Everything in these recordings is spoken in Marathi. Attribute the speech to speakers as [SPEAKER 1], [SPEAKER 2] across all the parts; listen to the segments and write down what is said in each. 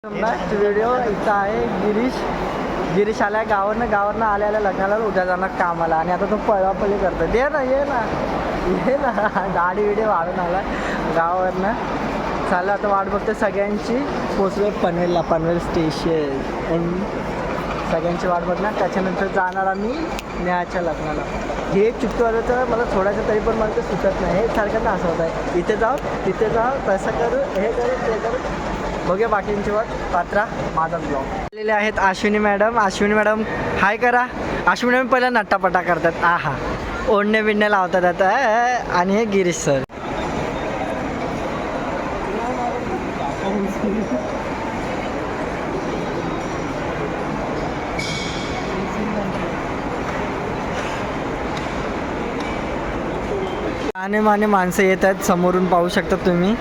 [SPEAKER 1] व्हिडिओ इथं आहे गिरीश आलाय गावावरनं आल्या लग्नाला उद्या जाणार कामाला आणि आता तो पळवापळी करतो. ये ना गाडी व्हिडिओ वाढून आला गावावरनं. चाललं आता वाट बघते सगळ्यांची. पोचलो पनवेल स्टेशन. सगळ्यांची वाट बघणार. त्याच्यानंतर जाणार आम्ही नेहाच्या लग्नाला. हे चित्तवाल्याचं मला सोडायचं तरी पण मला ते सुचत नाही. हे सारखं असं होत आहे, इथे जाऊ तिथे जाऊ, तसं करू हे करू ते करू. बघूया बाकींची वाट. पात्रा माझा ब्लॉग आलेले आहेत. अश्विनी मॅडम हाय करा. अश्विनी मॅडम पहिला नट्टापटा करतात. आहा ओढणे बिडणे लावतात आता. आणि हे गिरीश सर. माने माणसं येत आहेत समोरून, पाहू शकता तुम्ही.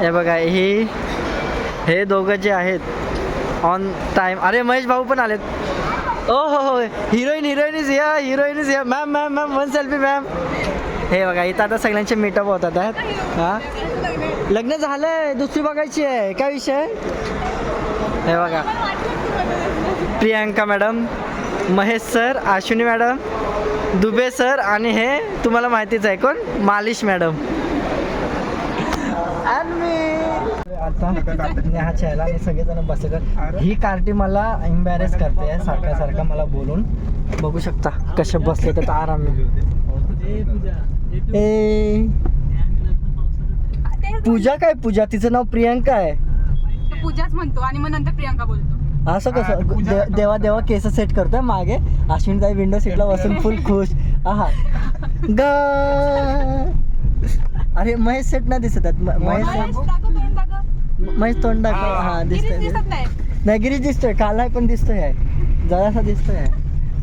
[SPEAKER 1] हे बघा हे दोघं जे आहेत ऑन टाइम. अरे महेश भाऊ पण आलेत. ओ हो हिरोईन इज या मॅम वन सेल्फी मॅम. हे बघा इथं आता सगळ्यांचे मीटअप होतात आहेत. हां लग्न झालंय, दुसरी बघायची आहे. काय विषय? हे बघा Priyanka madam, Mahesh sir, Ashwini madam, Dubey sir आणि हे तुम्हाला माहितीच आहे कोण, मालिश मॅडम. आता हा चेहरा आणि सगळेजण बसले. ही कार्टी मला एम्बॅरेस करते सारखा मला बोलून. बघू शकता कसे बसले तर आराम. पूजा तिचं नाव प्रियांका आहे.
[SPEAKER 2] पूजाच म्हणतो आणि मग नंतर प्रियांका बोलतो.
[SPEAKER 1] असं कसं? देवा केस सेट करतोय मागे. अश्विन ताई विंडो सीटला बसून फुल खुश. आहा अरे महेश सेट नाही दिसत आहेत. महेश तोंड दाखव. हा दिसतोय. नाही गिरीश दिसतोय, काला पण दिसतोय, जरासा दिसतोय.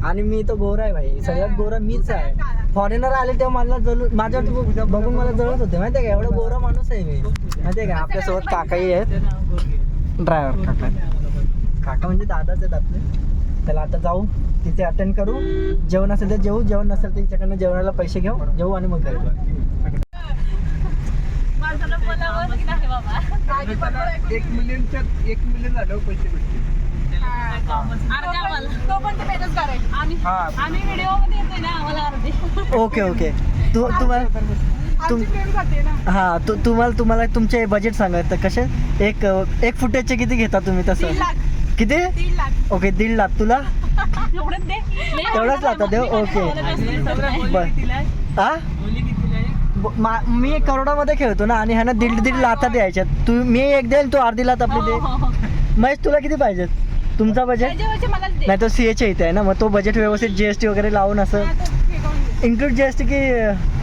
[SPEAKER 1] आणि मी तो गोरा आहे भाई, सगळ्यात गोरा मीच आहे. फॉरेनर आले तेव्हा मला माझ्यावर बघून मला जळत होते माहितीये का, एवढा गोरा माणूस आहे मी माहितीये का. आपल्यासोबत काकाही आहेत, ड्रायव्हर काका म्हणजे दादाच आहेत आपले. त्याला आता जाऊ तिथे अटेंड करू. जेवण असेल तर जेवू, जेवण नसेल तर तिच्याकडनं जेवणाला पैसे घेऊ आणि मग जाऊ.
[SPEAKER 3] 1 मिलियन झालं पैसे भेटले.
[SPEAKER 1] ओके तुम्हाला तुमचे बजेट सांगा तर कसे. एक फुटेजचे किती घेता तुम्ही तसं? किती? ओके 1.5 लाख. तुला तेवढाच लागतं देव. ओके बर. मी करोडामध्ये खेळतो ना आणि ह्यानं 1.5 लाख द्यायच्या. मी एक देईल, तू अर्धी लाख आपली दे. महेश तुला किती पाहिजे? तुमचा बजेट नाही तो सीएच्या इथे आहे ना, मग तो बजेट व्यवस्थित जीएसटी वगैरे लावून असं इन्क्लूड जीएसटी की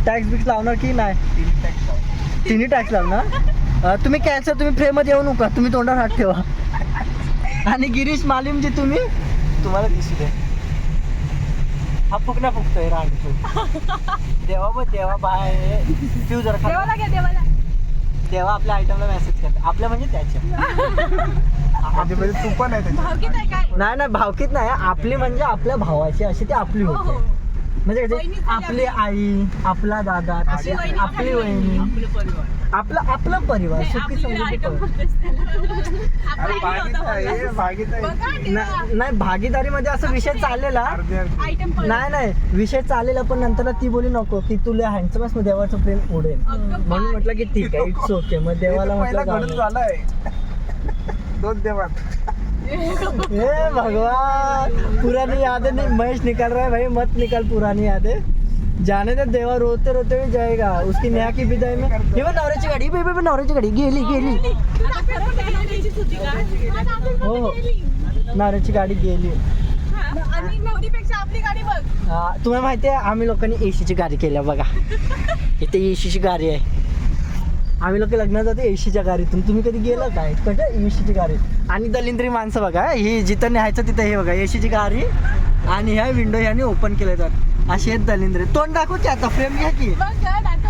[SPEAKER 1] टॅक्स बिक्स लावणार की नाही? तिन्ही टॅक्स लावणार. तुम्ही कॅन्सर, तुम्ही फ्रेममध्ये येऊ नका, तुम्ही तोंडावर हात ठेवा. आणि गिरीश मालिमजी तुम्हाला दिसू दे. हा फुकण्या फुकतोय रांड. देवा बाय फ्यू जरा तेव्हा आपल्या आयटमला मेसेज करते. आपल्या म्हणजे त्याच्या
[SPEAKER 3] तू पण आहे.
[SPEAKER 1] नाही भावकीत नाही, आपली म्हणजे आपल्या भावाची अशी ती आपली होते. म्हणजे आपली आई, आपला दादा, तशी आपली वहिनी, आपला परिवार सुखी समृद्धी. नाही भागीदारीमध्ये असा विषय चाललेला नाही विषय चाललेला, पण नंतर ती बोली नको की तुला हँडसमच मग देवाचं प्रेम उडेल. म्हणून म्हटलं की ठीक आहे, इट्स ओके. मग देवाला म्हटलं
[SPEAKER 3] झालंय 2 देवात.
[SPEAKER 1] हे भगवान पुरानी यादें नहीं. महेश निकल रहा है भाई, मत निकल पुरानी यादें. जाने दे देवा, रोते रोते भी जाएगा. उसकी नेहा की विदाई में ये वो नवऱ्याची गाडी नवऱ्याची गाडी गेली हो नवऱ्याची गाडी गेली. तुम्हाला माहिती आहे आम्ही लोकांनी एसीची गाडी केल्या बघा. इथे एसीची गाडी आहे. आम्ही लोक लग्नात जातो एसीच्या गाडीतून. तुम्ही कधी गेलं काय कुठे एसीची गाडी? आणि दलिंद्री माणसं बघा, ही जिथं न्यायचं तिथं हे बघा एसीची गाडी. आणि ह्या विंडो ह्याने ओपन केले जातात. अशी आहेत दलिंद्री. तोंड दाखवू की आता फ्रेम घ्या की.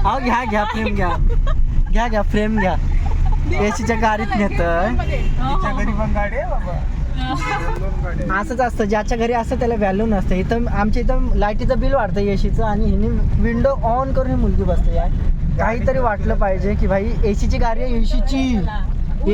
[SPEAKER 1] हा घ्या फ्रेम घ्या फ्रेम घ्या. एसीच्या गाडीत नेतं.
[SPEAKER 3] घरी पण गाडी आहे बाबा.
[SPEAKER 1] असंच असतं, ज्याच्या घरी असतं त्याला व्हॅल्यू नसतं. इथं आमच्या इथं लाईटीचं बिल वाढतं एसीचं आणि हिने विंडो ऑन करून ही मुलगी बसते. काहीतरी वाटलं पाहिजे की भाई एसीची गाडी आहे,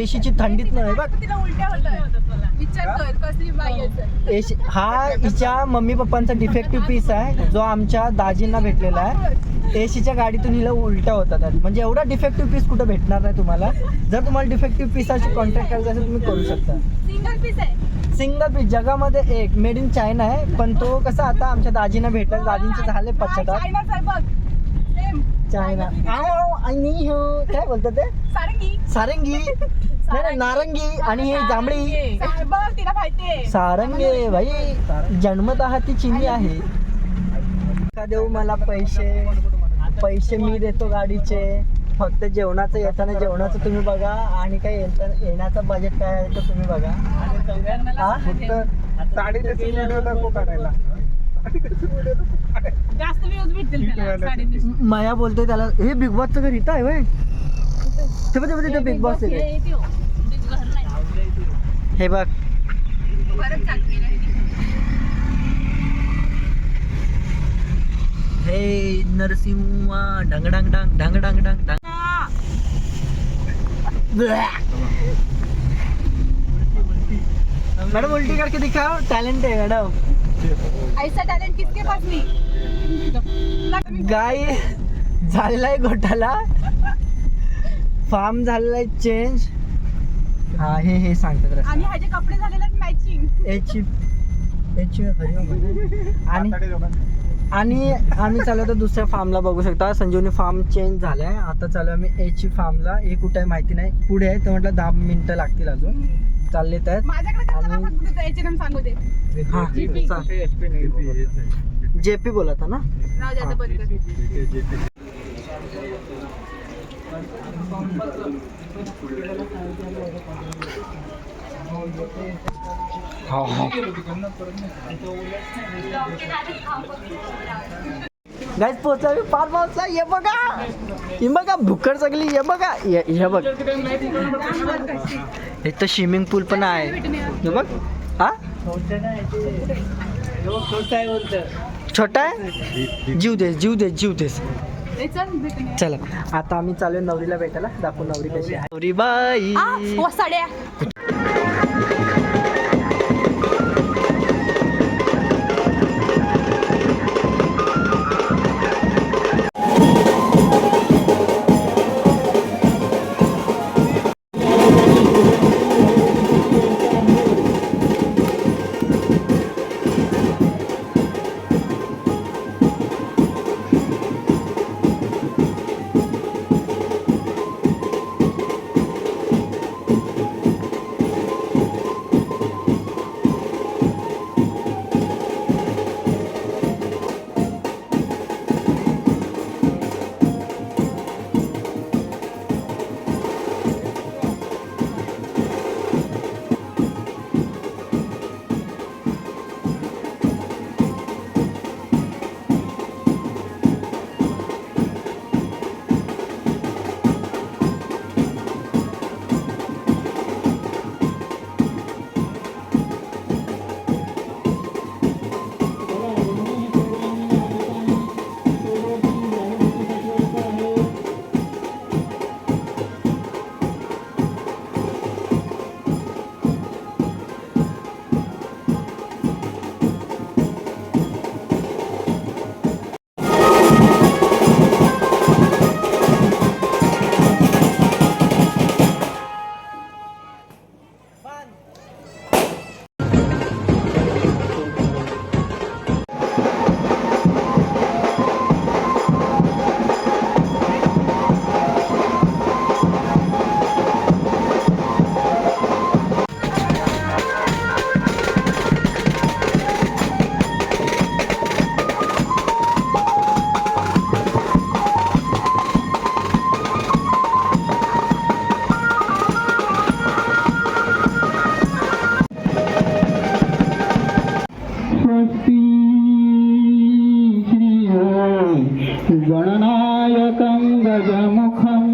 [SPEAKER 1] एसीची थंडीत नाही बघ.
[SPEAKER 2] तिला उलट्या होतात. विचार कर कसली बाई असेल.
[SPEAKER 1] एसी हा हिच्या मम्मी पप्पांचा डिफेक्टिव्ह पीस आहे जो आमच्या दाजींना भेटलेला आहे. एसीच्या गाडीतून हिला उलट्या होतात म्हणजे एवढा डिफेक्टिव्ह पीस कुठं भेटणार नाही तुम्हाला. जर तुम्हाला डिफेक्टिव्ह पीसाची कॉन्टॅक्ट करायचं असेल तुम्ही करू शकता.
[SPEAKER 2] सिंगल पीस आहे.
[SPEAKER 1] सिंगल पीस जगामध्ये एक मेड इन चायना आहे पण तो कसा आता आमच्या दाजींना भेटला. दाजींचे झाले पश्चाताप.
[SPEAKER 2] चायनाच आहे बघ. सेम.
[SPEAKER 1] चायना आणि काय बोलतात ते
[SPEAKER 2] सारंगी.
[SPEAKER 1] सारंगी नाही नाही, नारंगी आणि हे जांभळी
[SPEAKER 2] बघ तिला माहितीये.
[SPEAKER 1] सारंगे भाई जन्मतः ती चिनी आहे. का देऊ मला पैसे मी देतो गाडीचे. फक्त जेवणाचं येताना जेवणाचं तुम्ही बघा आणि काय येण्याचं बजेट काय आहे तर तुम्ही बघा. हा फक्त
[SPEAKER 3] साडेतीनशे व्हिडिओ दाखव काढायला.
[SPEAKER 2] जास्त व्ह्यूज भेटतील त्याला. 3.5.
[SPEAKER 1] माया बोलतोय त्याला हे बिग बॉसचं घर इथं आहे व्हय. ते बिग बॉस आहे. हे बघ
[SPEAKER 2] परत चालू केलं.
[SPEAKER 1] हे नरसिंहा ढंग डांग डांग ढंग डांग डांग डांग. मैडम उल्टी करके दिखाओ. टैलेंट है मैडम.
[SPEAKER 2] ऐसा टॅलेंट किसके पास नाही.
[SPEAKER 1] गाय झालेला आहे घोटाला. फार्म झालेला आहे चेंज. हा हे सांगतात रस्ता.
[SPEAKER 2] आणि ह्याचे कपडे झालेले मॅचिंग.
[SPEAKER 1] आणि आम्ही चालू आता दुसऱ्या फार्मला बघू शकता. संजीवनी फार्म चेंज झालाय. आता चालू आम्ही एची फार्मला. हे कुठे आहे माहिती नाही. पुढे आहे तर म्हटलं 10 मिनिटं लागतील अजून. चालले आहेत
[SPEAKER 2] माझ्याकडे H&M सांगू दे.
[SPEAKER 1] हा जेपी बोलत ना.
[SPEAKER 2] राहू दे आता बंद कर.
[SPEAKER 1] गाईज पोहोचला मी फार्म हाऊसला. ये बघा ही बघा भुक्कड सगळी. ये बघा हे बघ एक तर स्विमिंग पूल पण आहे. हे बघ हा छोटा आहे. जीव देस.
[SPEAKER 2] ए, चल भेटूया.
[SPEAKER 1] चला आता आम्ही चालू नवरीला भेटायला. दाखवू नवरी कशी आहे. नवरी बाई
[SPEAKER 2] वसाड्या.
[SPEAKER 4] गणनायकं गजमुखं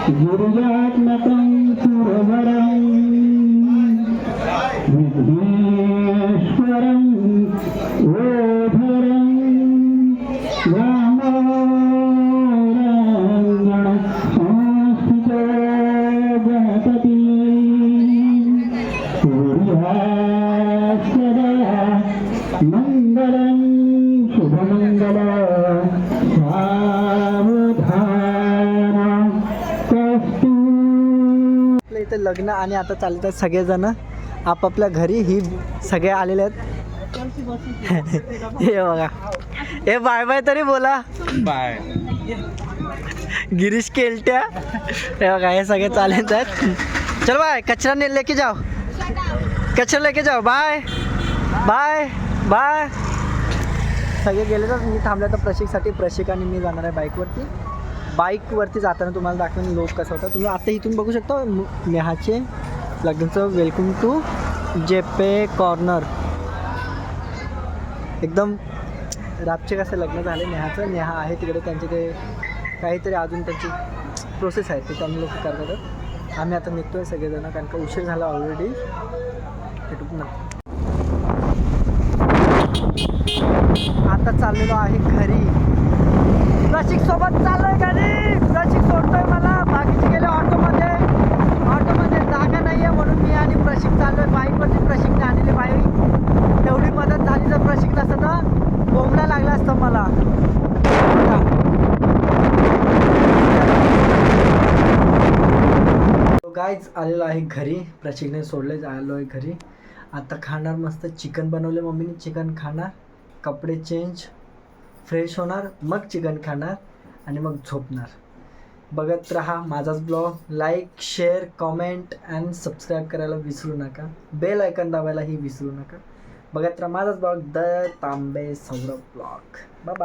[SPEAKER 4] गिरिजात्मकं सुरवरं विघ्नेश्वरं ओधरं रामो मंगलम शुभमंगल सावधान तस्तु.
[SPEAKER 1] आपल्या इथे लग्न आणि आता चालतात सगळेजण आपापल्या घरी. ही सगळे आलेले आहेत. हे बघा, हे बाय बाय तरी बोला.
[SPEAKER 3] बाय.
[SPEAKER 1] गिरीश केलट्या. हे बघा, हे सगळे चालत आहेत. चल बाय, कचरा लेके जाओ, कचरा लेके जाओ. Bye bye bye. सगळे गेले तर मी थांबले तर प्रशिकसाठी. प्रशिक आणि मी जाणार आहे बाईकवरती जाताना तुम्हाला दाखवेन लोक कसं होतं. तुम्ही आता इथून बघू शकता नेहाचे लग्नाचं वेलकम टू जेपे कॉर्नर. एकदम रातचे कसे लग्न झाले नेहाचं. नेहा आहे तिकडे, त्यांचे ते काहीतरी अजून त्यांची प्रोसेस आहे ते त्यांनी लोक करतात. आम्ही आता निघतो आहे सगळेजण, कारण का उशीर झाला ऑलरेडी. भेटू ना. आता चाललेलो आहे घरी. प्रशिक सोबत चाललोय घरी. प्रशिक सोडतोय मला. बाकीचे गेले ऑटोमध्ये जागा नाही आहे म्हणून मी आणि प्रशिक चाललोय बाईकवरती. प्रशिकने आणलेली बाईक. तेवढी मदत झाली जर प्रशिक नसतं तर बोंबला लागला असतं मला. गाईज आलेलो आहे घरी. प्रशिकने सोडले, आलो आहे घरी. आता खाणार मस्त चिकन बनवले मम्मीने. चिकन खाणार, कपडे चेंज, फ्रेश होणार, मग चिकन खाणार आणि मग झोपणार. बघत राहा माझाच blog. Like, share, comment and subscribe करायला विसरू नका. बेल आयकॉन दाबायलाही विसरू नका. बघत राहा माझाच blog, the Tambe Saurabh blog. Bye bye.